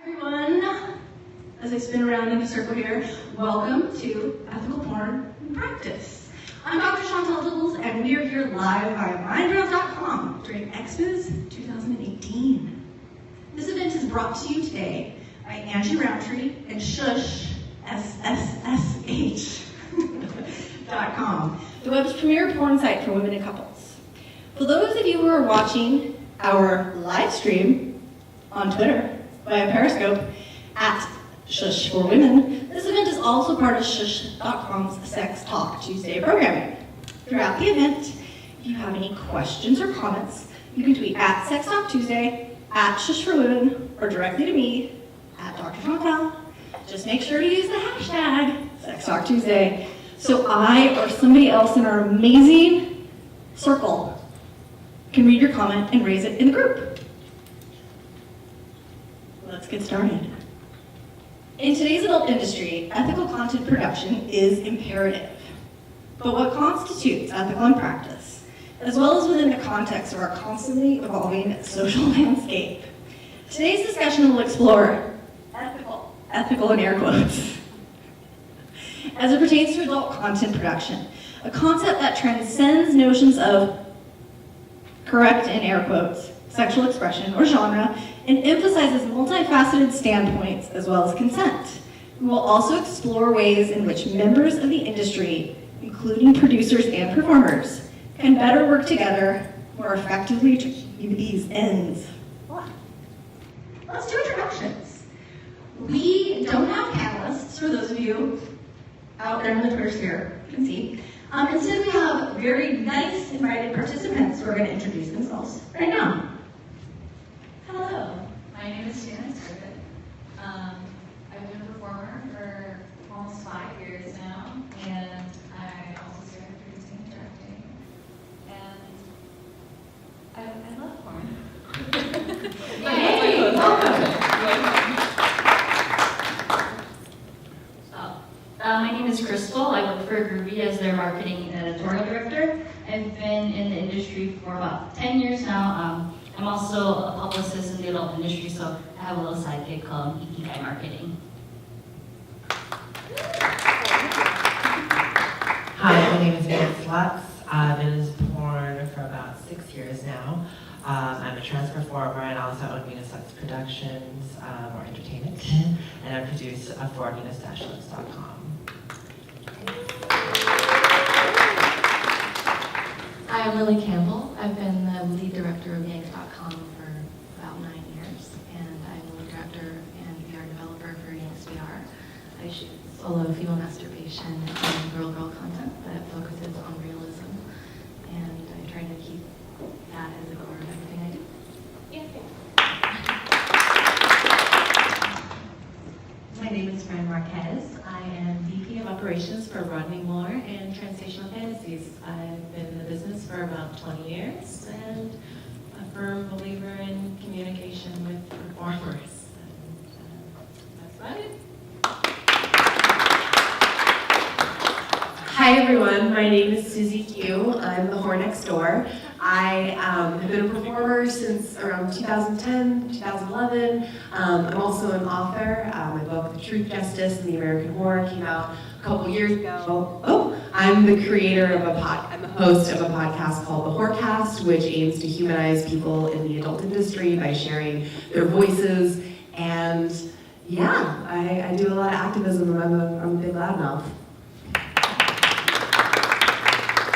Everyone, as I spin around in a circle here, welcome to Ethical Porn in Practice. I'm Dr. Chauntelle Tibbals, and we are here live via Mindbrowse.com during XBiz 2018. This event is brought to you today by Angie Roundtree and Shush, SSSH.com, the web's premier porn site for women and couples. For those of you who are watching our live stream on Twitter via Periscope at Shush for Women, this event is also part of Shush.com's Sex Talk Tuesday programming. Throughout the event, if you have any questions or comments, you can tweet at Sex Talk Tuesday, at Shush for Women, or directly to me at Dr. Chauntelle. Just make sure to use the hashtag Sex Talk Tuesday so I or somebody else in our amazing circle can read your comment and raise it in the group. Let's get started. In today's adult industry, ethical content production is imperative. But what constitutes ethical in practice, as well as within the context of our constantly evolving social landscape? Today's discussion will explore ethical in air quotes, as it pertains to adult content production, a concept that transcends notions of correct in air quotes, sexual expression or genre, and emphasizes multifaceted standpoints as well as consent. We will also explore ways in which members of the industry, including producers and performers, can better work together more effectively to achieve these ends. Let's do introductions. We don't have panelists, for those of you out there in the Twitter sphere, you can see. Instead, we have very nice invited participants who are going to introduce themselves right now. Hello. My name is Janice Griffith. I've been a performer for almost 5 years now, and I also started producing and directing. And I love porn. Yay! Welcome. My name is Kristel. I work for Grooby as their marketing and editorial director. I've been in the industry for about 10 years now. I'm also a publicist in the adult industry, so I have a little side gig called Ikigai Marketing. Hi, my name is Venus Lux. I've been in porn for about 6 years now. I'm a trans performer and also own Venus Lux Productions or Entertainment, and I produce for Venus-Lux.com. I'm Lily Campbell. I've been the lead director of Yanks.com for about 9 years, and I'm the lead director and VR developer for Yanks VR. I shoot solo female masturbation and girl content that focuses on realism, and I try to keep that as the core of everything I do. My name is Fran Marquez. I am VP of Operations for Rodney and Transational Fantasies. I've been in the business for about 20 years and a firm believer in communication with performers. And, that's about it. Hi everyone, my name is Siouxsie Q. I'm the whore next door. I have been a performer since around 2010, 2011. I'm also an author. My book, The Truth, Justice, and the American Horror came out a couple years ago. I'm the creator of I'm the host of a podcast called The Whorecast, which aims to humanize people in the adult industry by sharing their voices. And yeah, I do a lot of activism. I'm a big loudmouth.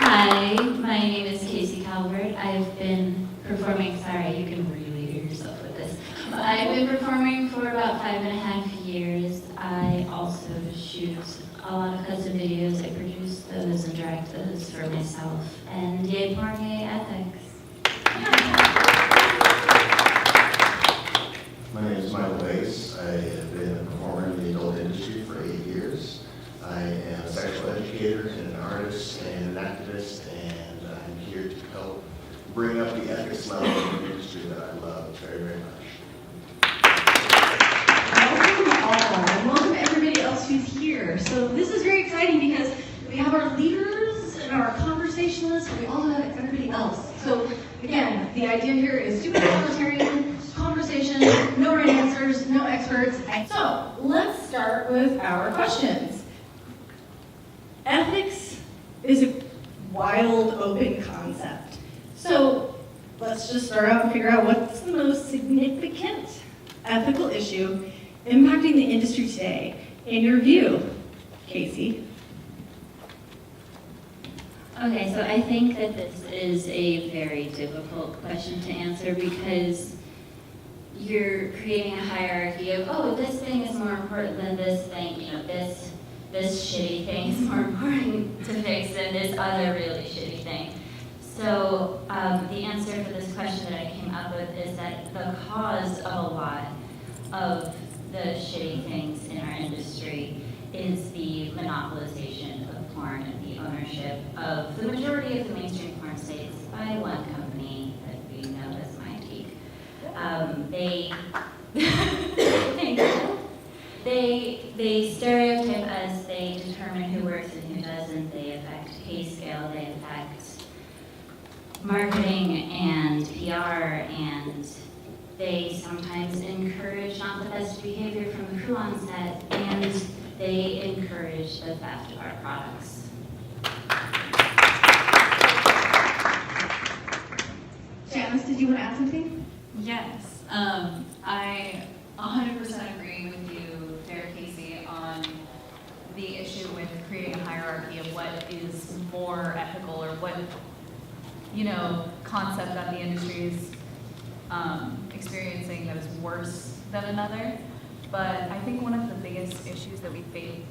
Hi, my name is Calvert. I've been performing, sorry, you can really do yourself with this. I've been performing for about 5.5 years. I also shoot a lot of custom videos. I produce those and direct those for myself. And yay porn, yay ethics. My name is Michael Bates. I have been a performer in the adult industry for 8 years. I am a sexual educator and an artist and an activist, and I'm here to help bring up the ethics level of an industry that I love very, very much. Welcome all, and welcome everybody else who's here. So this is very exciting because we have our leaders and our conversationalists, and we also have everybody else. So again, the idea here is super egalitarian conversation, no right answers, no experts. So let's start with our questions. Ethics is a wild, open concept. So let's just start out and figure out what's the most significant ethical issue impacting the industry today, in your view, Casey? Okay, so I think that this is a very difficult question to answer because you're creating a hierarchy of, oh, this thing is more important than this thing, you know, this shitty thing is more important to fix than this other really shitty thing. So the answer for this question that I came up with is that the cause of a lot of the shitty things in our industry is the monopolization of porn and the ownership of the majority of the mainstream porn sites by one company that we know as Mindbrowse. They stereotype us, they determine who works and who doesn't, they affect pay scale, they affect marketing and PR, and they sometimes encourage not the best behavior from the crew on set, and they encourage the theft of our products. Janice, did you want to add something? Yes, I 100% agree with you there, Casey, on the issue with creating a hierarchy of what is more ethical or what, you know, concept that the industry is experiencing that is worse than another. But I think one of the biggest issues that we face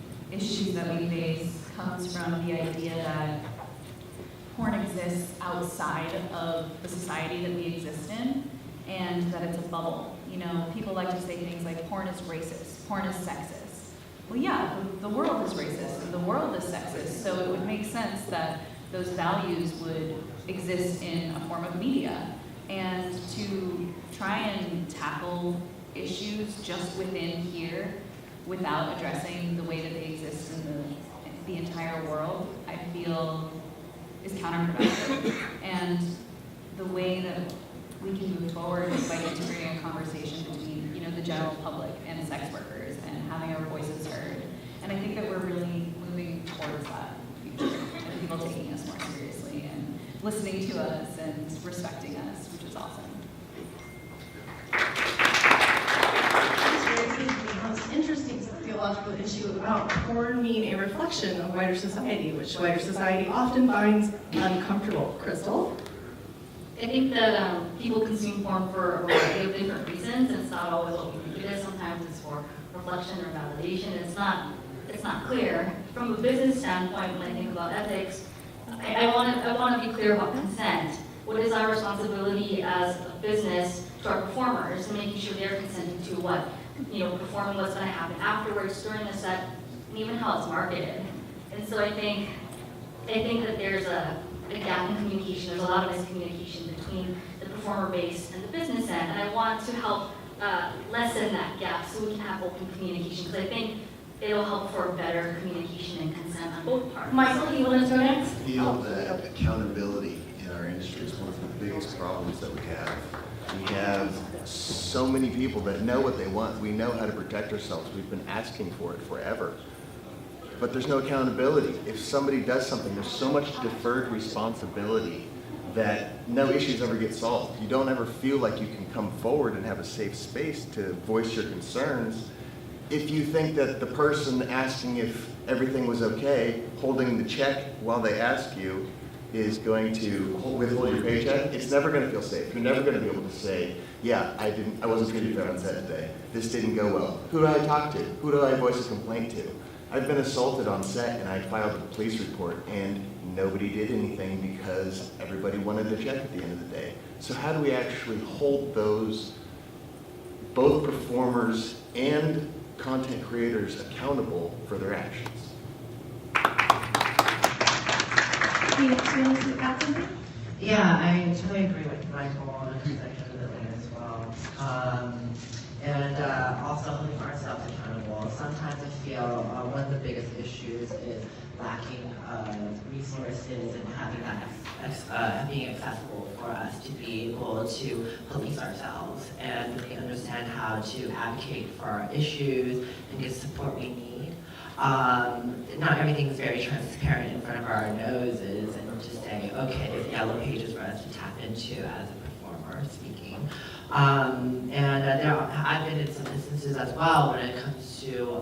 comes from the idea that porn exists outside of the society that we exist in, and that it's a bubble. You know, people like to say things like porn is racist, porn is sexist. Well, yeah, the world is racist and the world is sexist, so it would make sense that those values would exist in a form of media. And to try and tackle issues just within here without addressing the way that they exist in the entire world, I feel is counterproductive. And the way that we can move forward is by integrating a conversation between, you know, the general public and sex workers and having our voices heard. And I think that we're really moving towards that future, and people taking us more seriously and listening to us and respecting us, which is awesome. The most interesting theological issue about porn being a reflection of wider society, which wider society often finds uncomfortable. Kristel? I think that people consume porn for a variety of different reasons. It's not always what we think it is. Sometimes it's for reflection or validation. It's not clear. From a business standpoint, when I think about ethics, I want to be clear about consent. What is our responsibility as a business to our performers and making sure they're consenting to what, you know, performing what's going to happen afterwards, during the set, and even how it's marketed. And so I think that there's a gap in communication. There's a lot of miscommunication between the performer base and the business end, and I want to help lessen that gap so we can have open communication, because I think it'll help for better communication and consent on both parts. Michael, you want to go next? I feel that accountability in our industry is one of the biggest problems that we have. We have so many people that know what they want. We know how to protect ourselves. We've been asking for it forever. But there's no accountability. If somebody does something, there's so much deferred responsibility that no issues ever get solved. You don't ever feel like you can come forward and have a safe space to voice your concerns if you think that the person asking if everything was okay, holding the check while they ask you, is going to withhold your paycheck. It's never going to feel safe. You're never going to be able to say, yeah, I wasn't treated fair on set today. This didn't go well. Who do I talk to? Who do I voice a complaint to? I've been assaulted on set and I filed a police report and nobody did anything because everybody wanted the check at the end of the day. So how do we actually hold those, both performers and content creators, accountable for their actions? Yeah, I totally agree with Michael on accountability as well. And also holding ourselves accountable. Sometimes I feel one of the biggest issues is lacking resources and having that being accessible for us to be able to police ourselves and really understand how to advocate for our issues and get support we need. Not everything is very transparent in front of our noses and just say, okay, there's yellow pages for us to tap into as a performer speaking. I've been in some instances as well when it comes to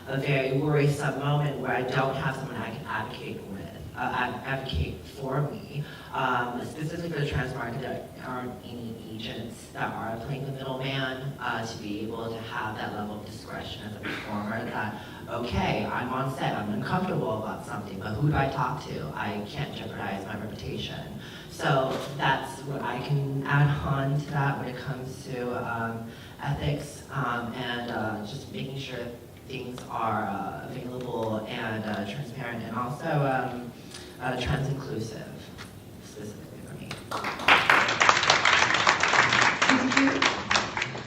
a very worrisome moment where I don't have someone I can advocate for me. Specifically for the trans market, there aren't any agents that are playing the middleman to be able to have that level of discretion as a performer that, okay, I'm on set, I'm uncomfortable about something, but who do I talk to? I can't jeopardize my reputation. So that's what I can add on to that when it comes to ethics and just making sure things are available and transparent and also trans inclusive, specifically for me.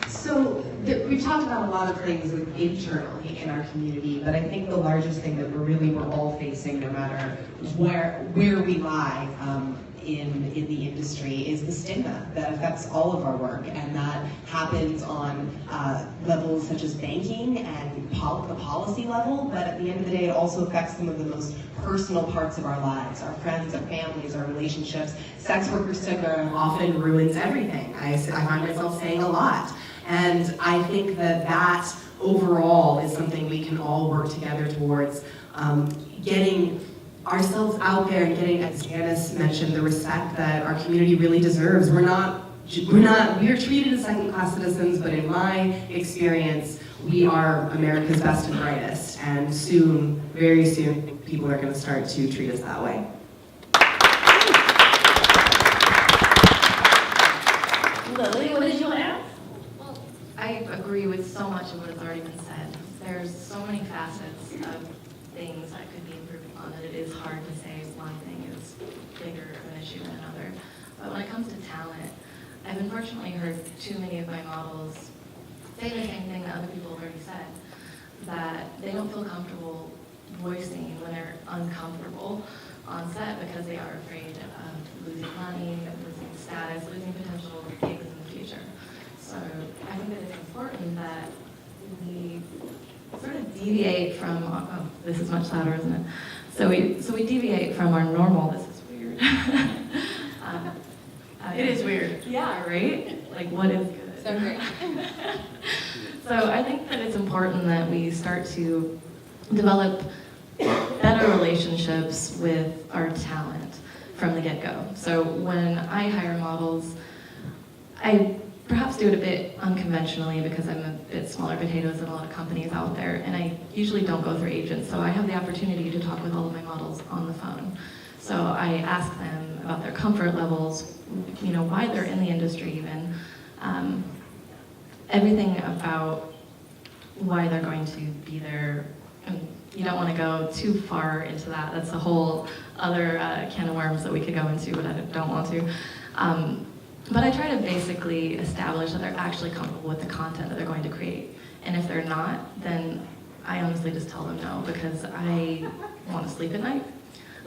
So we've talked about a lot of things internally in our community, but I think the largest thing that we're all facing, no matter where we lie in the industry, is the stigma that affects all of our work, and that happens on levels such as banking and the policy level, but at the end of the day, it also affects some of the most personal parts of our lives, our friends, our families, our relationships. Sex worker stigma often ruins everything. I find myself saying a lot. And I think that overall is something we can all work together towards, getting ourselves out there and getting, as Janice mentioned, the respect that our community really deserves. We are treated as second-class citizens, but in my experience, we are America's best and brightest. And soon, very soon, people are going to start to treat us that way. Lily, what did you want to add? I agree with so much of what has already been said. There's so many facets of things that could be improved on that it is hard to say one thing is bigger of an issue than another. But when it comes to talent, I've unfortunately heard too many of my models say the same thing that other people have already said, that they don't feel comfortable voicing when they're uncomfortable on set because they are afraid of losing money, losing status, losing potential gigs in the future. So I think that it's important that we sort of deviate from, this is much louder, isn't it? So we deviate from our normal, this is weird. It is weird. Yeah, right? Like, what is good? So great. So I think that it's important that we start to develop better relationships with our talent from the get-go. So when I hire models, I perhaps do it a bit unconventionally because I'm a bit smaller potatoes than a lot of companies out there, and I usually don't go through agents, so I have the opportunity to talk with all of my models on the phone. So I ask them about their comfort levels, why they're in the industry even, everything about why they're going to be there. And you don't want to go too far into that. That's a whole other can of worms that we could go into, but I don't want to. But I try to basically establish that they're actually comfortable with the content that they're going to create. And if they're not, then I honestly just tell them no, because I want to sleep at night.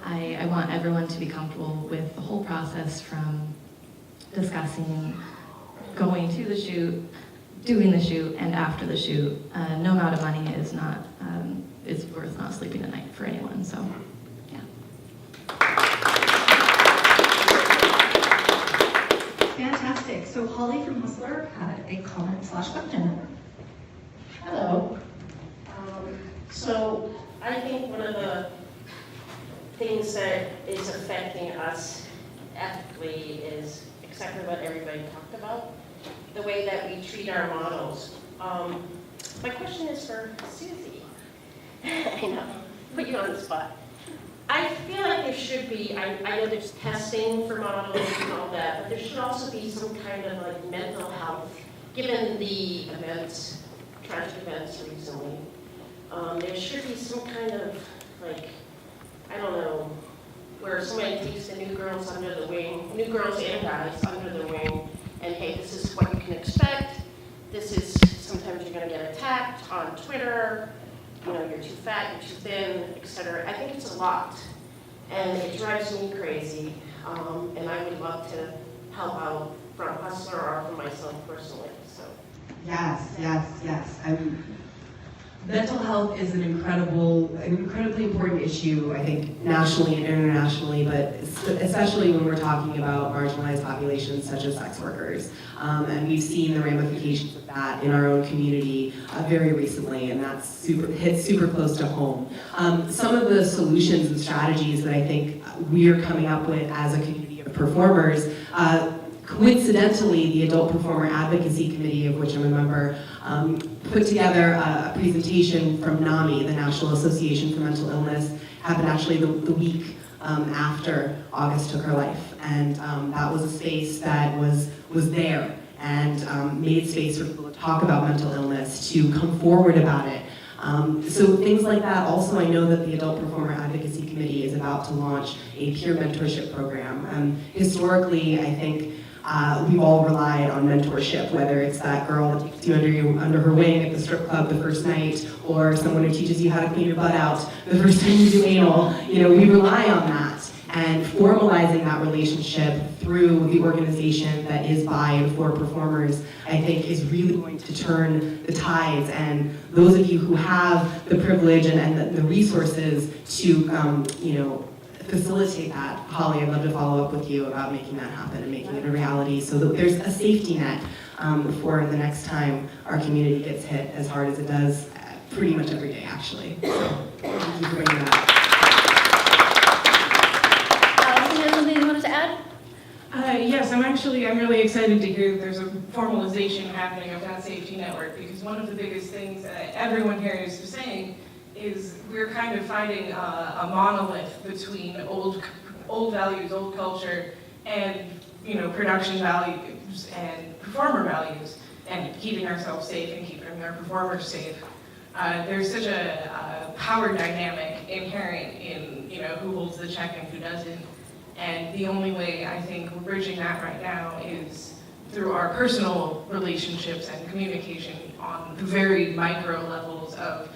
I want everyone to be comfortable with the whole process, from discussing, going to the shoot, doing the shoot, and after the shoot. No amount of money is worth not sleeping at night for anyone, so yeah. Fantastic. So Holly from Hustler had a comment/question. Hello. So I think one of the things that is affecting us ethically is exactly what everybody talked about, the way that we treat our models. My question is for Siouxsie. I know, put you on the spot. I feel like there should be, I know there's testing for models and all that, but there should also be some kind of like mental health, given the events, tragic events recently. There should be some kind of like, I don't know, where somebody takes the new girls under the wing, new girls and guys under the wing, and hey, this is what you can expect. This is, sometimes you're gonna get attacked on Twitter, you're too fat, you're too thin, etc. I think it's a lot, and it drives me crazy. And I would love to help out from Hustler or for myself personally, so. Yes. Mental health is an incredibly important issue, I think, nationally and internationally, but especially when we're talking about marginalized populations such as sex workers. And we've seen the ramifications of that in our own community very recently, and that's hit super close to home. Some of the solutions and strategies that I think we're coming up with as a community of performers, coincidentally, the Adult Performer Advocacy Committee, of which I'm a member, put together a presentation from NAMI, the National Association for Mental Illness, happened actually the week after August took her life. And that was a space that was there and made space for people to talk about mental illness, to come forward about it. So things like that. Also, I know that the Adult Performer Advocacy Committee is about to launch a peer mentorship program. Historically, I think we've all relied on mentorship, whether it's that girl that takes you under her wing at the strip club the first night, or someone who teaches you how to clean your butt out the first time you do anal. We rely on that. And formalizing that relationship through the organization that is by and for performers, I think, is really going to turn the tides. And those of you who have the privilege and the resources to, facilitate that, Holly, I'd love to follow up with you about making that happen and making it a reality so that there's a safety net for the next time our community gets hit as hard as it does pretty much every day, actually. So thank you for bringing that up. Allison, you have something you wanted to add? Yes, I'm really excited to hear that there's a formalization happening of that safety network, because one of the biggest things that everyone here is saying is we're kind of finding a monolith between old values, old culture, and production values and performer values, and keeping ourselves safe and keeping our performers safe. There's such a power dynamic inherent in who holds the check and who doesn't, and the only way I think we're bridging that right now is through our personal relationships and communication on the very micro levels of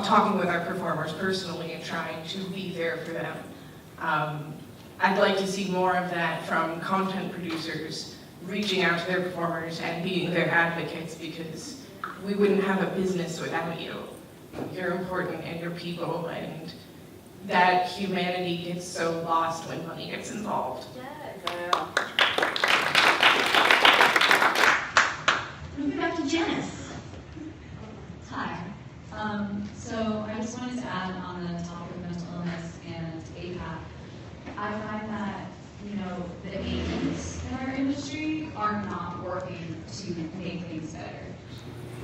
talking with our performers personally and trying to be there for them. I'd like to see more of that from content producers reaching out to their performers and being their advocates, because we wouldn't have a business without you. You're important and you're people, and that humanity gets so lost when money gets involved. Moving back to Janice. Hi. So I just wanted to add on the topic of mental illness and APAC. I find that, the agents in our industry are not working to make things better.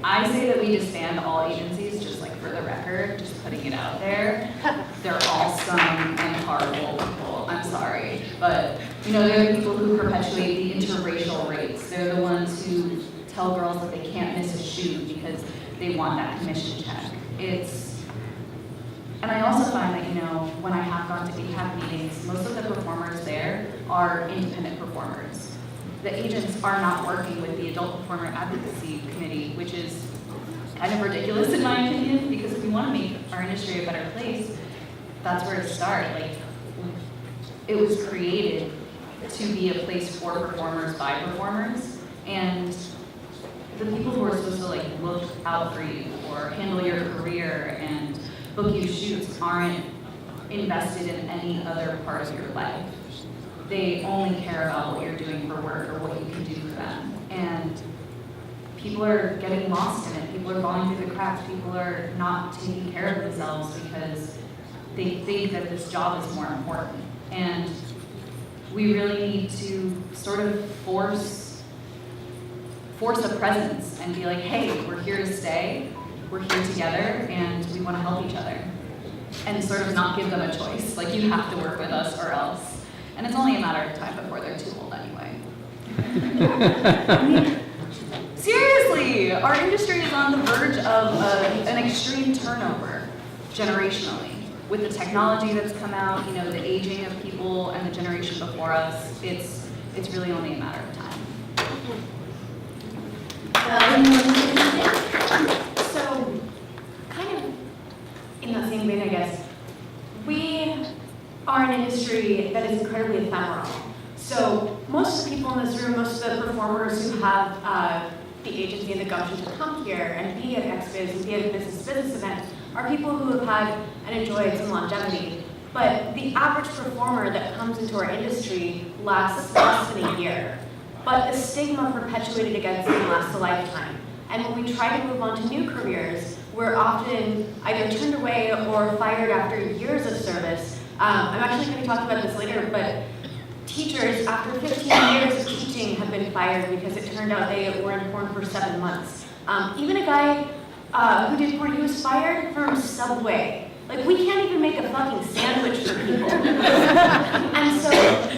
I say that we disband all agencies, just like for the record, just putting it out there. They're all scum and horrible people, I'm sorry. But, they're the people who perpetuate the interracial rates. They're the ones who tell girls that they can't miss a shoot because they want that commission check. And I also find that, when I have gone to APAC meetings, most of the performers there are independent performers. The agents are not working with the Adult Performer Advocacy Committee, which is kind of ridiculous in my opinion, because if we want to make our industry a better place, that's where to start. It was created to be a place for performers by performers, and the people who are supposed to look out for you or handle your career and book you shoots aren't invested in any other part of your life. They only care about what you're doing for work or what you can do for them. And people are getting lost in it. People are falling through the cracks. People are not taking care of themselves because they think that this job is more important. And we really need to sort of force a presence and be like, hey, we're here to stay. We're here together and we want to help each other. And sort of not give them a choice. You have to work with us or else. And it's only a matter of time before they're too old anyway. Seriously, our industry is on the verge of an extreme turnover generationally. With the technology that's come out, the aging of people and the generation before us, it's really only a matter of time. So, kind of in the same vein, I guess, we are an industry that is incredibly ephemeral. So most of the people in this room, most of the performers who have the agency and the gumption to come here and be at XBiz and be at a business event are people who have had and enjoyed some longevity. But the average performer that comes into our industry lasts less than a year. But the stigma perpetuated against them lasts a lifetime. And when we try to move on to new careers, we're often either turned away or fired after years of service. I'm actually going to be talking about this later, but teachers, after 15 years of teaching, have been fired because it turned out they were in porn for 7 months. Even a guy who did porn, he was fired from Subway. Like, we can't even make a fucking sandwich for people. And so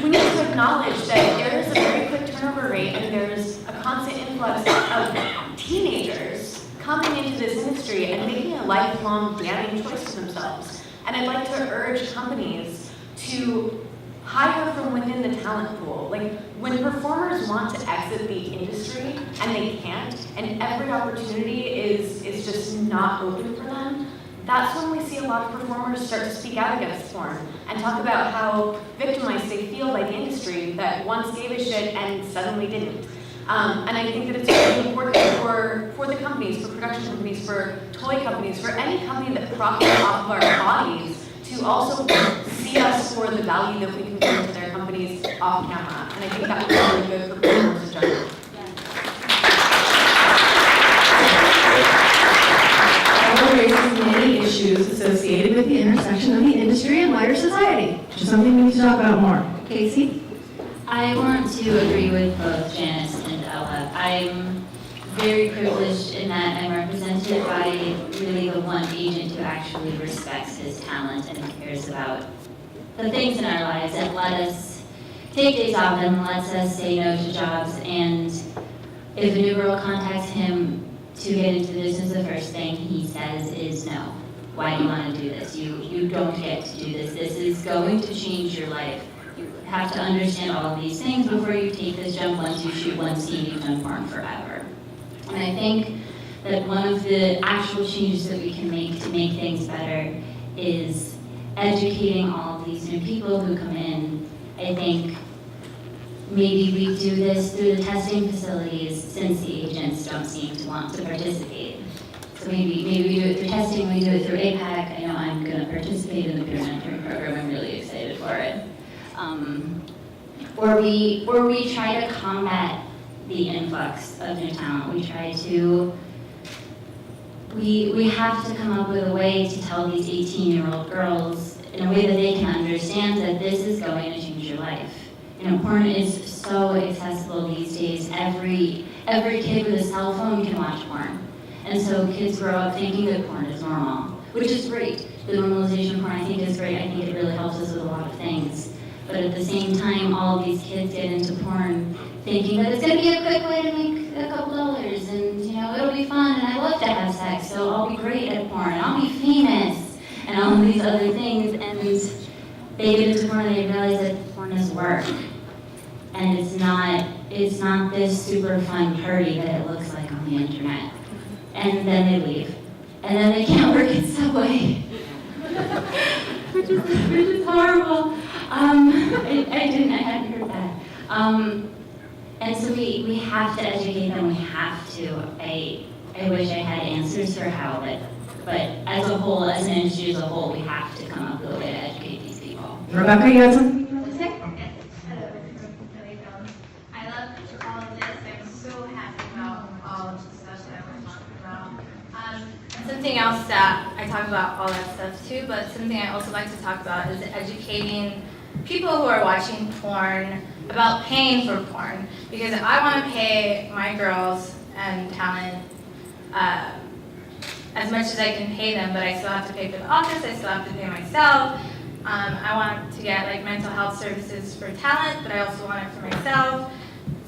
we need to acknowledge that there is a very quick turnover rate and there's a constant influx of teenagers coming into this industry and making a lifelong damning choice for themselves. And I'd like to urge companies to hire from within the talent pool. Like, when performers want to exit the industry and they can't, and every opportunity is just not open for them, that's when we see a lot of performers start to speak out against porn and talk about how victimized they feel by the industry that once gave a shit and suddenly didn't. And I think that it's really important for the companies, for production companies, for toy companies, for any company that profits off of our bodies to also see us for the value that we can bring to their companies off camera. And I think that would be really good for performers in general. Raises many issues associated with the intersection of the industry and wider society, which is something we need to talk about more. Casey? I want to agree with both Janice and Ella. I'm very privileged in that I'm represented by really the one agent who actually respects his talent and cares about the things in our lives and let us take days off and lets us say no to jobs. And if a new girl contacts him to get into the business, the first thing he says is no. Why do you want to do this? You don't get to do this. This is going to change your life. You have to understand all of these things before you take this jump. Once you shoot one scene, you've done porn forever. And I think that one of the actual changes that we can make to make things better is educating all of these new people who come in. I think maybe we do this through the testing facilities since the agents don't seem to want to participate. So maybe we do it through testing, we do it through APAC. I know I'm going to participate in the peer mentoring program. I'm really excited for it. Or we try to combat the influx of new talent. We have to come up with a way to tell these 18-year-old girls in a way that they can understand that this is going to change your life. You know, porn is so accessible these days. Every kid with a cell phone can watch porn. And so kids grow up thinking that porn is normal, which is great. The normalization of porn, I think, is great. I think it really helps us with a lot of things. But at the same time, all of these kids get into porn thinking that it's going to be a quick way to make a couple dollars, and you know, it'll be fun, and I love to have sex, so I'll be great at porn, and I'll be famous, and all of these other things. And they get into porn and they realize that porn is work. And it's not this super fun party that it looks like on the internet. And then they leave. And then they can't work at Subway. which is horrible. I hadn't heard that. And so we have to educate them, we have to. I wish I had answers for how, but as a whole, as an industry as a whole, we have to come up with a way to educate these people. Rebecca, you had something you want to say? I love all of this. I'm so happy about all of the stuff that we're talking about. Something else that I talk about all that stuff too, but something I also like to talk about is educating people who are watching porn about paying for porn. Because I want to pay my girls and talent as much as I can pay them, but I still have to pay for the office, I still have to pay myself. I want to get like mental health services for talent, but I also want it for myself.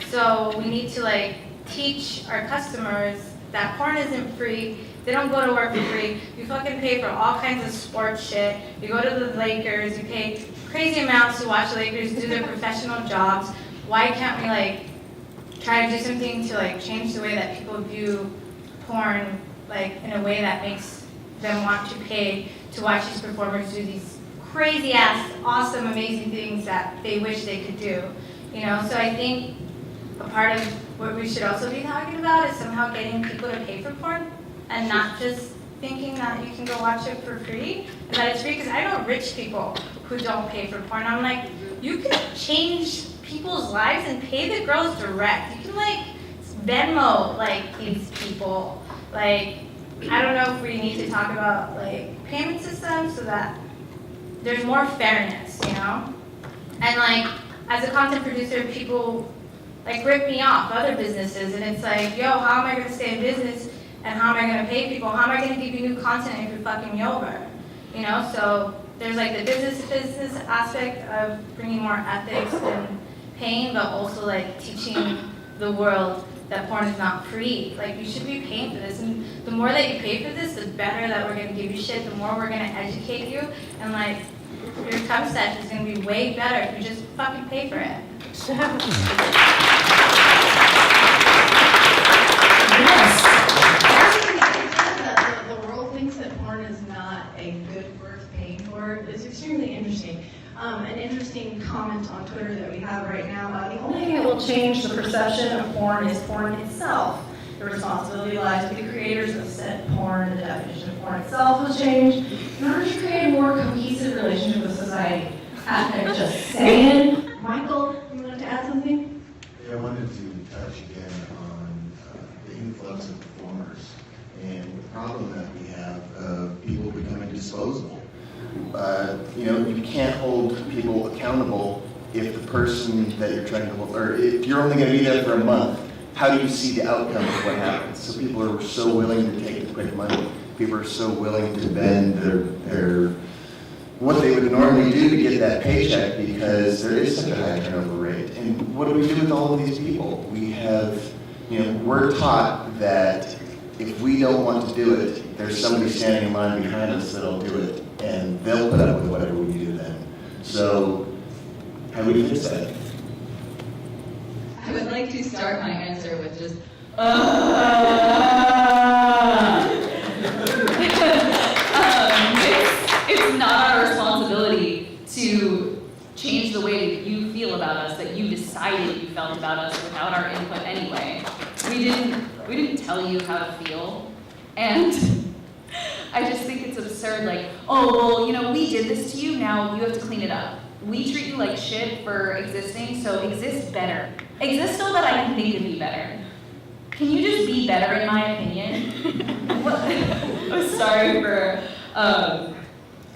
So we need to like teach our customers that porn isn't free. They don't go to work for free. You fucking pay for all kinds of sports shit. You go to the Lakers, you pay crazy amounts to watch the Lakers do their professional jobs. Why can't we like try to do something to like change the way that people view porn, like in a way that makes them want to pay to watch these performers do these crazy ass, awesome, amazing things that they wish they could do. You know, so I think a part of what we should also be talking about is somehow getting people to pay for porn and not just thinking that you can go watch it for free and that it's free. Because I know rich people who don't pay for porn. I'm like, you can change people's lives and pay the girls direct. You can like Venmo like these people. Like, I don't know if we need to talk about like payment systems so that there's more fairness, you know? And like, as a content producer, people like rip me off, other businesses, and it's like, yo, how am I gonna stay in business and how am I gonna pay people? How am I gonna give you new content if you're fucking me over? You know, so there's like the business aspect of bringing more ethics and paying, but also like teaching the world that porn is not free. Like, you should be paying for this, and the more that you pay for this, the better that we're gonna give you shit, the more we're gonna educate you, and like, your time session is gonna be way better if you just fucking pay for it. The world thinks that porn is not a good worth paying for. It's extremely interesting. An interesting comment on Twitter that we have right now. The only thing that will change the perception of porn is porn itself. The responsibility lies with the creators of said porn. The definition of porn itself will change in order to create a more cohesive relationship with society. Just saying. Michael, you wanted to add something? Yeah, I wanted to touch again on the influx of performers and the problem that we have of people becoming disposable. You know, you can't hold people accountable if the person that you're trying to hold, or if you're only going to be there for a month, how do you see the outcome of what happens? So people are so willing to take the quick money. People are so willing to bend their what they would normally do to get that paycheck because there is such a high turnover rate. And what do we do with all of these people? We have, you know, we're taught that if we don't want to do it, there's somebody standing in line behind us that'll do it, and they'll put up with whatever we do then. So, how do we fix that? I would like to start my answer with just, it's not our responsibility to change the way that you feel about us, that you decided you felt about us without our input anyway. We didn't tell you how to feel, and I just think it's absurd, like, oh, well, you know, we did this to you, now you have to clean it up. We treat you like shit for existing, so exist better. Exist so that I can think of you better. Can you just be better, in my opinion? I'm sorry for, as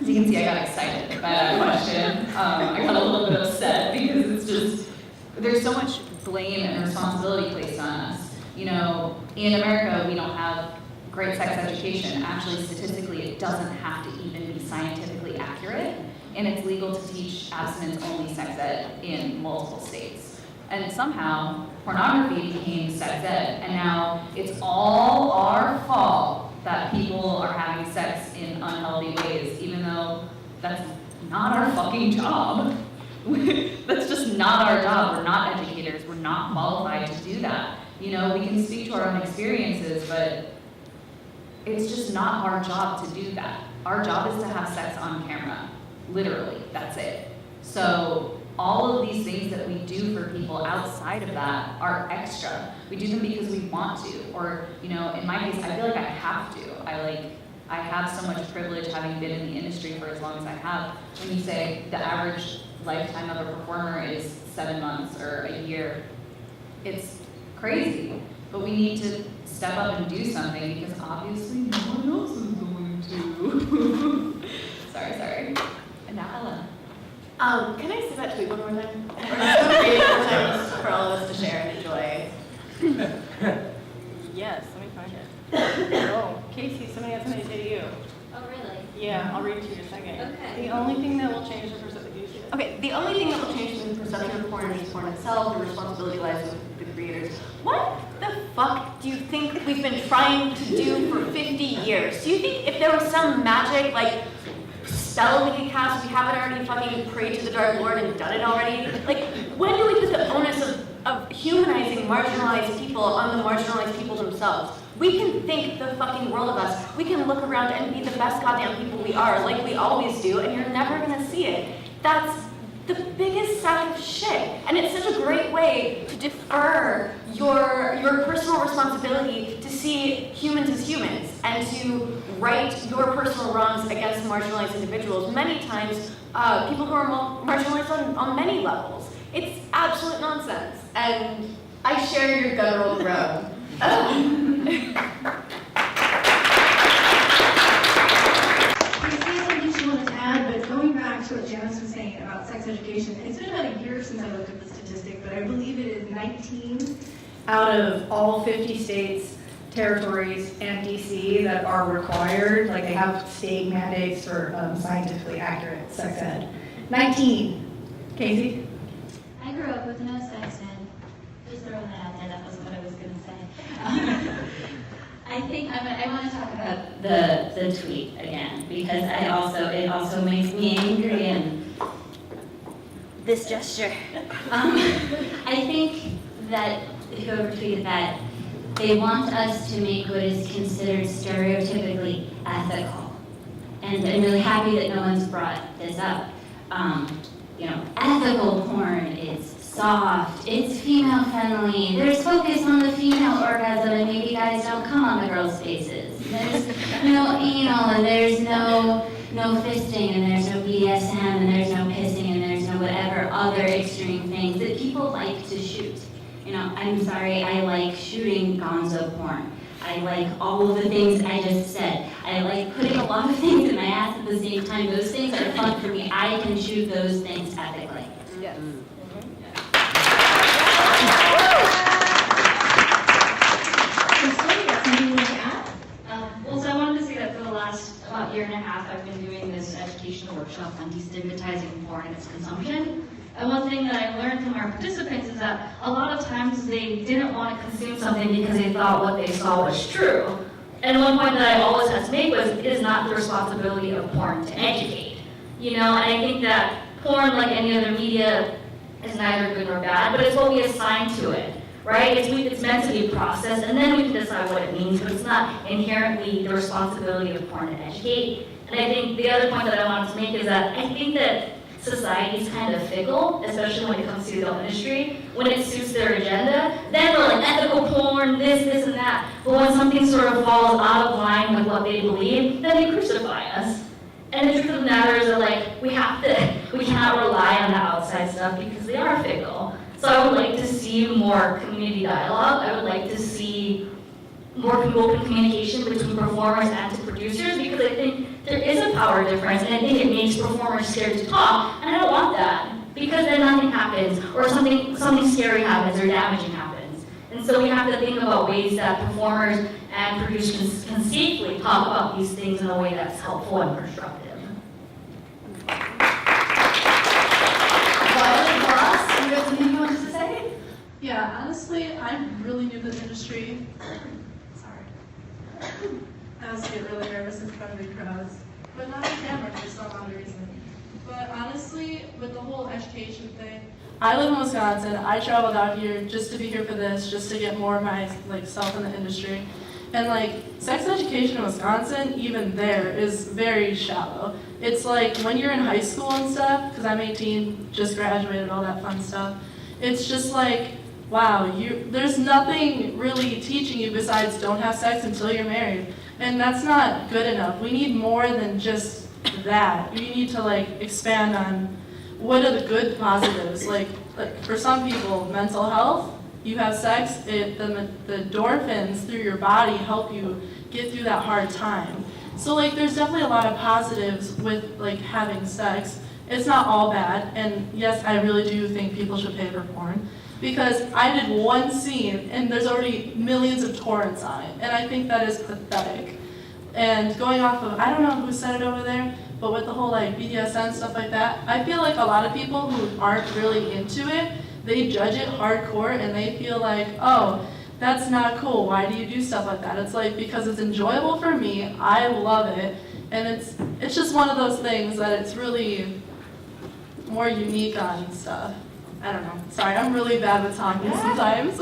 you can see, I got excited by that question. I got a little bit upset because it's just, there's so much blame and responsibility placed on us. You know, in America, we don't have great sex education. Actually, statistically, it doesn't have to even be scientifically accurate, and it's legal to teach abstinence-only sex ed in multiple states. And somehow, pornography became sex ed, and now it's all our fault that people are having sex in unhealthy ways, even though that's not our fucking job. That's just not our job. We're not educators. We're not qualified to do that. You know, we can speak to our own experiences, but it's just not our job to do that. Our job is to have sex on camera. Literally, that's it. So all of these things that we do for people outside of that are extra. We do them because we want to, or, you know, in my case, I feel like I have to. I have so much privilege having been in the industry for as long as I have. When you say the average lifetime of a performer is 7 months or a year, it's crazy. But we need to step up and do something because obviously no one else is going to. sorry. And now Ella. Can I say that tweet one more time? Or just read it one time for all of us to share and enjoy? Yes, let me find it. Oh, Casey, somebody has something to say to you. Oh, really? Yeah, I'll read it to you in a second. Okay. The only thing that will change the perception. Okay, the only thing that will change the perception of porn is porn itself. The responsibility lies with the creators. What the fuck do you think we've been trying to do for 50 years? Do you think if there was some magic, like, spell we could cast, we haven't already fucking prayed to the Dark Lord and done it already? Like, when do we put the onus of humanizing marginalized people on the marginalized people themselves? We can think the fucking world of us. We can look around and be the best goddamn people we are, like we always do, and you're never gonna see it. That's the biggest sack of shit. And it's such a great way to defer your personal responsibility to see humans as humans and to right your personal wrongs against marginalized individuals. Many times, people who are marginalized on many levels. It's absolute nonsense. And I share your guttural groan. But going back to what Janice was saying about sex education, it's been about a year since I looked at the statistic, but I believe it is 19 out of all 50 states, territories, and DC that are required, like they have state mandates for scientifically accurate sex ed. 19. Casey? I grew up with no sex ed. Just throwing that out there, that was what I was going to say. I think I want to talk about the tweet again, because it also makes me angry and this gesture. I think that whoever tweeted that, they want us to make what is considered stereotypically ethical. And I'm really happy that no one's brought this up. Ethical porn is soft, it's female friendly, there's focus on the female orgasm and maybe guys don't come on the girls' faces. There's no anal and there's no fisting and there's no BDSM and there's no pissing and there's no whatever other extreme things that people like to shoot. I'm sorry, I like shooting gonzo porn. I like all of the things I just said. I like putting a lot of things in my ass at the same time. Those things are fun for me. I can shoot those things ethically. Yes. So I wanted to say that for the last about year and a half, I've been doing this educational workshop on destigmatizing porn and its consumption. And one thing that I learned from our participants is that a lot of times they didn't want to consume something because they thought what they saw was true. And one point that I always had to make was, it is not the responsibility of porn to educate. And I think that porn, like any other media, is neither good nor bad, but it's what we assign to it. Right? It's meant to be processed, and then we can decide what it means, but it's not inherently the responsibility of porn to educate. And I think the other point that I wanted to make is that I think that society is kind of fickle, especially when it comes to the adult industry. When it suits their agenda, then they're like ethical porn, this, and that. But when something sort of falls out of line with what they believe, then they crucify us. And the truth of the matter is that we cannot rely on the outside stuff because they are fickle. So I would like to see more community dialogue. I would like to see more open communication between performers and to producers, because I think there is a power difference, and I think it makes performers scared to talk, and I don't want that, because then nothing happens, or something scary happens, or damaging happens. And so we have to think about ways that performers and producers can safely talk about these things in a way that's helpful and constructive. You have something you wanted to say? Yeah, honestly, I'm really new to the industry. Sorry. I always get really nervous in front of big crowds, but not on camera for some odd reason. But honestly, with the whole education thing, I live in Wisconsin. I traveled out here just to be here for this, just to get more of myself in the industry. And sex education in Wisconsin, even there, is very shallow. It's like when you're in high school and stuff, because I'm 18, just graduated, all that fun stuff. It's just like, wow, there's nothing really teaching you besides don't have sex until you're married. And that's not good enough. We need more than just that. We need to expand on what are the good positives. Like for some people, mental health. You have sex, the endorphins through your body help you get through that hard time. So there's definitely a lot of positives with having sex. It's not all bad, and yes, I really do think people should pay for porn, because I did one scene and there's already millions of torrents on it, and I think that is pathetic. And going off of, I don't know who said it over there, but with the whole BDSM stuff like that, I feel like a lot of people who aren't really into it, they judge it hardcore and they feel oh, that's not cool. Why do you do stuff like that? It's because it's enjoyable for me. I love it. And it's just one of those things that it's really more unique on stuff. I don't know. Sorry, I'm really bad with talking sometimes.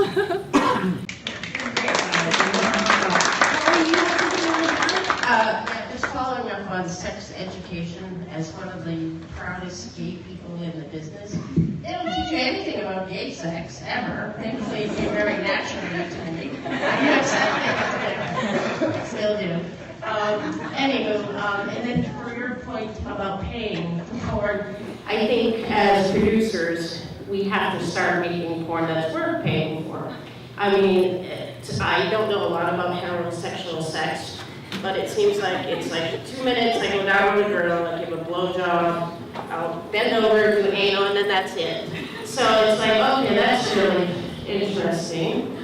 Yeah, just following up on sex education, as one of the proudest gay people in the business, they don't teach you anything about gay sex, ever. Thankfully, it came very naturally to me. I accept it. Still do. Anywho, and then for your point about paying for, I think as producers, we have to start making porn that's worth paying for. I mean, I don't know a lot about heterosexual sex, but it seems like it's like 2 minutes, I go down with a girl, I give a blowjob, I'll bend over, do anal, and then that's it. So it's like, okay, that's really interesting.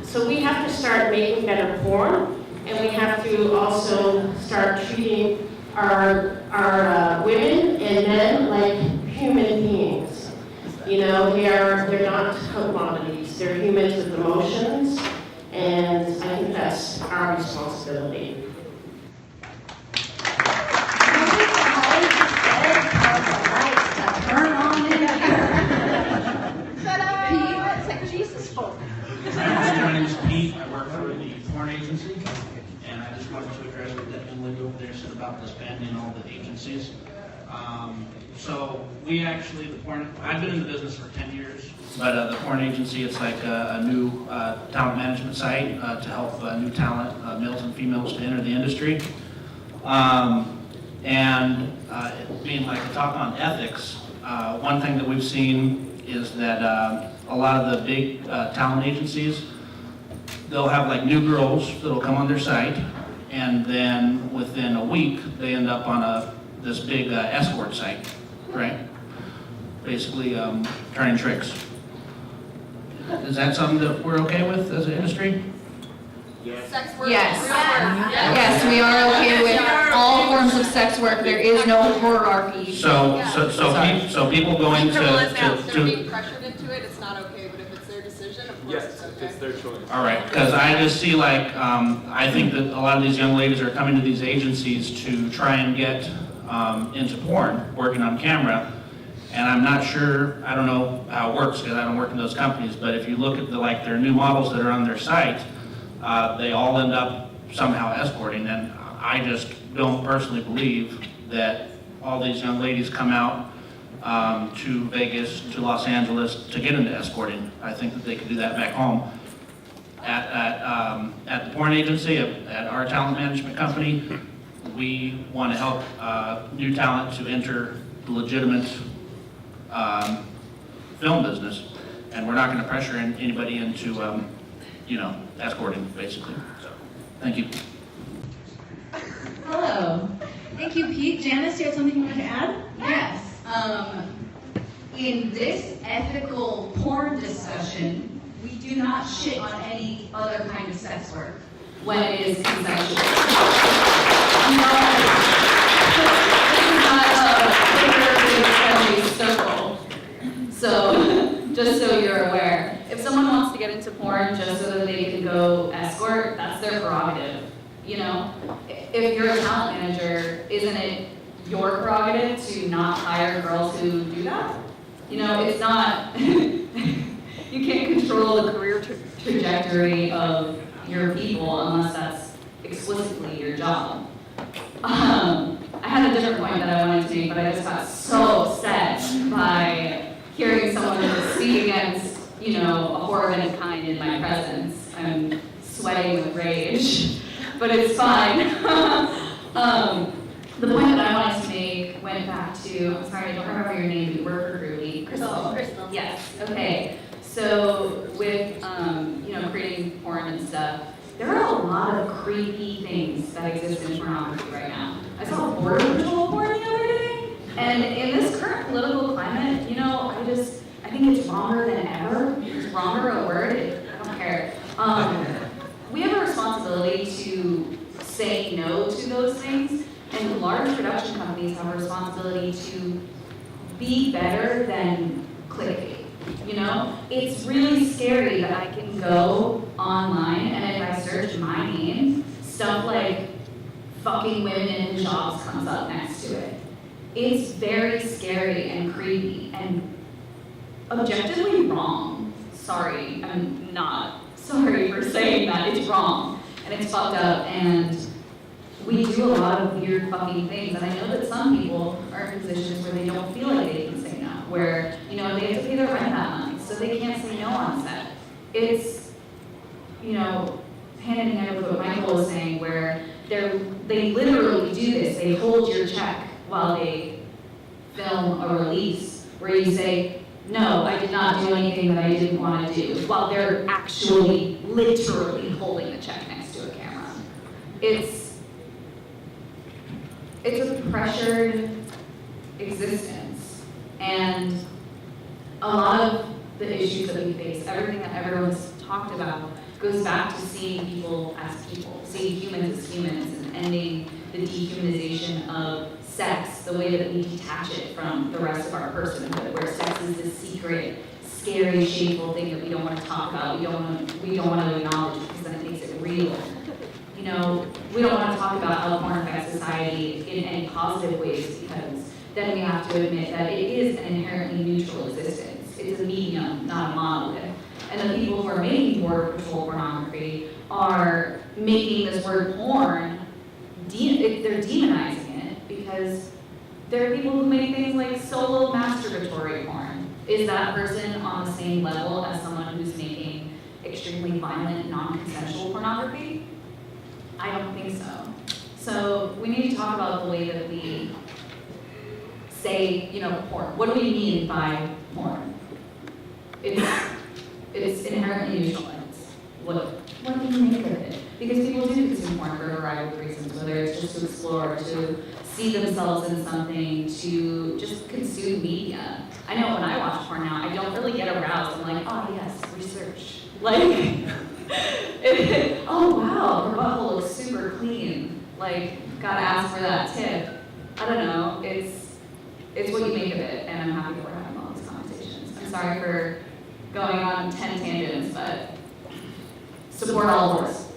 So we have to start making better porn, and we have to also start treating our women and men like human beings. You know, they're not commodities, they're humans with emotions, and I think that's our responsibility. Turn on in My name is Pete. I work for the porn agency, and I just wanted to address what that young lady over there said about disbanding all the agencies. So we actually, I've been in the business for 10 years, but the porn agency, it's like a new talent management site to help new talent, males and females, to enter the industry. Being like a talk on ethics, one thing that we've seen is that a lot of the big talent agencies, they'll have like new girls that'll come on their site, and then within a week, they end up on this big escort site, right? Basically turning tricks. Is that something that we're okay with as an industry? Yes. Sex work. Yes. Real work. Yes, we are okay with all forms of sex work. There is no hierarchy. So people going They're being pressured into it. It's not okay, but if it's their decision, of course it's okay. It's their choice. All right, because I just see like, I think that a lot of these young ladies are coming to these agencies to try and get into porn, working on camera, and I'm not sure, I don't know how it works because I don't work in those companies, but if you look at their new models that are on their site, they all end up somehow escorting, and I just don't personally believe that all these young ladies come out to Vegas, to Los Angeles to get into escorting. I think that they could do that back home. At the porn agency, at our talent management company, we want to help new talent to enter the legitimate film business, and we're not going to pressure anybody into, escorting, basically. So, thank you. Hello. Thank you, Pete. Janice, you had something you wanted to add? Yes. In this ethical porn discussion, we do not shit on any other kind of sex work when it is consensual. This is not a bigger circle. So, just so you're aware, if someone wants to get into porn just so that they can go escort, that's their prerogative. You know, if you're a talent manager, isn't it your prerogative to not hire girls who do that? You know, it's not, you can't control the career trajectory of your people unless that's explicitly your job. I had a different point that I wanted to make, but I just got so upset by hearing someone speak against, a horror of any kind in my presence. I'm sweating with rage, but it's fine. The point that I wanted to make went back to, I'm sorry, I don't remember your name, you work for Grooby. Kristel. Yes, okay. So with, creating porn and stuff, there are a lot of creepy things that exist in pornography right now. I saw a border patrol porn the other day, and in this current political climate, I think it's wronger than ever. Is wronger a word? I don't care. We have a responsibility to say no to those things, and large production companies have a responsibility to be better than clickbait. It's really scary that I can go online and if I search my name, stuff like fucking women in jobs comes up next to it. It's very scary and creepy and objectively wrong. Sorry, I'm not sorry for saying that. It's wrong and it's fucked up, and we do a lot of weird fucking things, and I know that some people are in positions where they don't feel like they can say no, where, you know, they have to pay their rent that month, so they can't say no on set. It's, you know, hand in hand with what Michael was saying, where they literally do this. They hold your check while they film a release, where you say, no, I did not do anything that I didn't want to do, while they're actually, literally holding the check next to a camera. It's a pressured existence, and a lot of the issues that we face, everything that everyone's talked about, goes back to seeing people as people, seeing humans as humans, and ending the dehumanization of sex, the way that we detach it from the rest of our personhood, where sex is this secret, scary, shameful thing that we don't want to talk about, we don't want to acknowledge, because then it makes it real. You know, we don't want to talk about how porn affects society in any positive ways, because then we have to admit that it is an inherently neutral existence. It's a medium, not a monolith. And the people who are making border patrol pornography are making this word porn, they're demonizing it, because there are people who make things like solo masturbatory porn. Is that person on the same level as someone who's making extremely violent, non-consensual pornography? I don't think so. So we need to talk about the way that we say, you know, porn. What do we mean by porn? It's inherently neutral. What do you make of it? Because people do consume porn for a variety of reasons, whether it's just to explore, to see themselves in something, to just consume media. I know when I watch porn now, I don't really get aroused. I'm like, oh yes, research. Like, oh wow, her butthole looks super clean. Like, gotta ask for that tip. I don't know, it's what you make of it, and I'm happy that we're having all these conversations. I'm sorry for going on 10 tangents, but support all of us.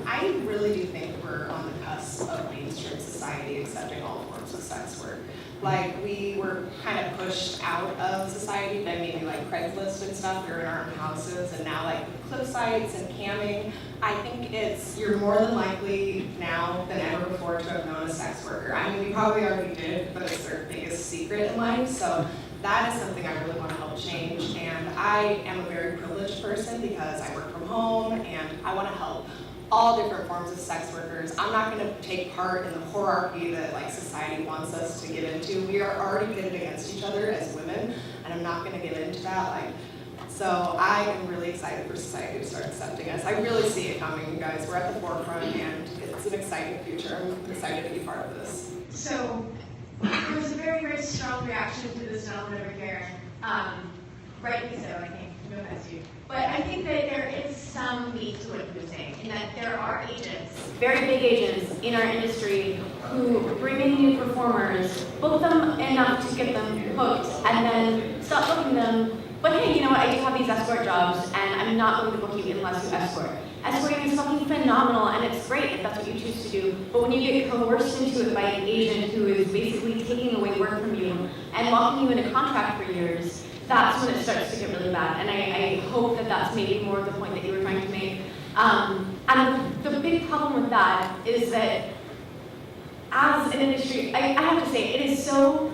I really do think we're on the cusp of mainstream society accepting all forms of sex work. Like, we were kind of pushed out of society by maybe like Craigslist and stuff. We were in our own houses, and now like clip sites and camming. I think you're more than likely now than ever before to have known a sex worker. I mean, we probably already did, but it's their biggest secret in life. So that is something I really want to help change. And I am a very privileged person because I work from home, and I want to help all different forms of sex workers. I'm not going to take part in the hierarchy that like society wants us to get into. We are already pitted against each other as women, and I'm not going to get into that. So I am really excited for society to start accepting us. I really see it coming, you guys. We're at the forefront, and it's an exciting future. I'm excited to be part of this. So there was a very, very strong reaction to this gentleman over here. Rightly so, I think. No offense to you. But I think that there is some meat to what he was saying, in that there are agents, very big agents in our industry, who bring in new performers, book them enough to get them hooked, and then stop booking them. But hey, you know what? I do have these escort jobs, and I'm not going to book you unless you escort. Escorting is fucking phenomenal, and it's great if that's what you choose to do. But when you get coerced into it by an agent who is basically taking away work from you and locking you in a contract for years, that's when it starts to get really bad. And I hope that that's maybe more of the point that you were trying to make. And the big problem with that is that as an industry, I have to say, it is so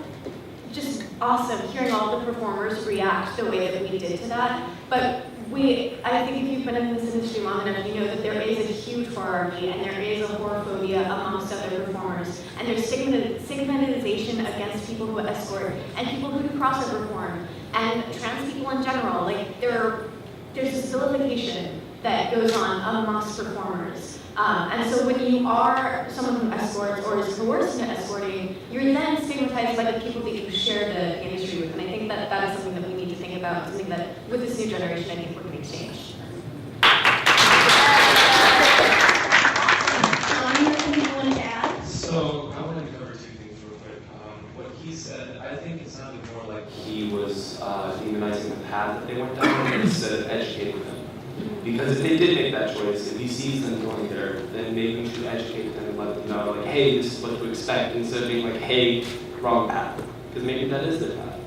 just awesome hearing all the performers react the way that we did to that. But I think if you've been in this industry long enough, you know that there is a huge hierarchy, and there is a whorephobia amongst other performers, and there's stigmatization against people who escort and people who do crossover porn and trans people in general. Like, there's this vilification that goes on amongst performers. And so when you are someone who escorts or is coerced into escorting, you're then stigmatized by the people that you share the industry with. And I think that that is something that we need to think about, something that with this new generation, I think we're going to change. So I want to cover two things real quick. What he said, I think it sounded more like he was demonizing the path that they went down instead of educating them. Because if they did make that choice, if he sees them going there, then maybe we should educate them and let them know, like, hey, this is what to expect, instead of being like, hey, wrong path. Because maybe that is the path.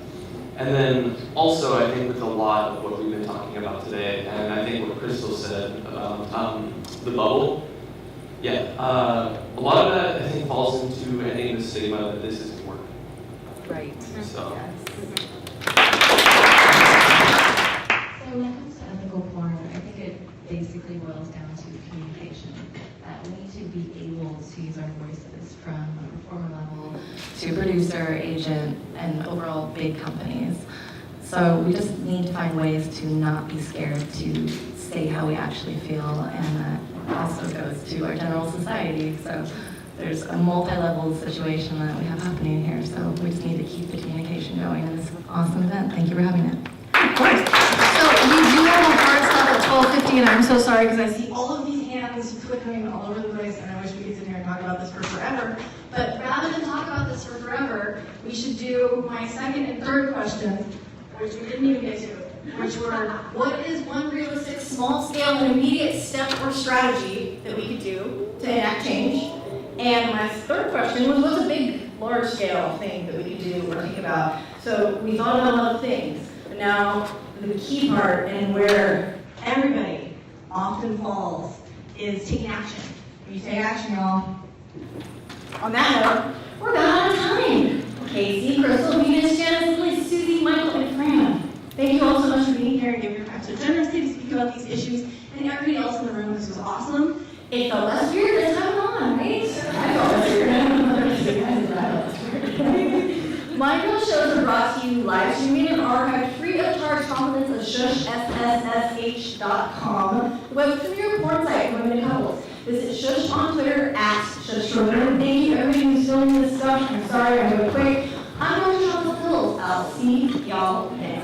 And then also, I think with a lot of what we've been talking about about today. And I think what Kristel said about the bubble, yeah, a lot of that I think falls into ending the stigma that this isn't work. Right. So. So when it comes to ethical porn, I think it basically boils down to communication. That we need to be able to use our voices from a performer level to producer, agent, and overall big companies. So we just need to find ways to not be scared to say how we actually feel, and that also goes to our general society. So there's a multi-level situation that we have happening here, so we just need to keep the communication going in this awesome event. Thank you for having it. Of course. So we do have a hard stop at 12:50, and I'm so sorry because I see all of these hands flickering all over the place, and I wish we could sit here and talk about this for forever. But rather than talk about this for forever, we should do my second and third question, which we didn't even get to, which were, what is one realistic small-scale and immediate step or strategy that we could do to enact change? And my third question was, what's a big, large-scale thing that we could do or think about? So we thought about a lot of things, but now the key part and where everybody often falls is taking action. When you take action, y'all. On that note, we're about out of time. Casey, Kristel, Venus, Janice, Liz, Siouxsie, Michael, and Fran. Thank you all so much for being here and giving your time so generously to speak about these issues. And everybody else in the room, this was awesome. It felt less weird this time on, right? I felt less weird. Mindbrowse shows are brought to you live streaming and archived free of charge compliments of shushssh.com, the web premier porn site for women and couples. Visit Shush on Twitter @ShushForWomen. Thank you everybody who's filming this stuff. I'm sorry, I'm going quick. I'm going to Chauntelle. I'll see y'all then.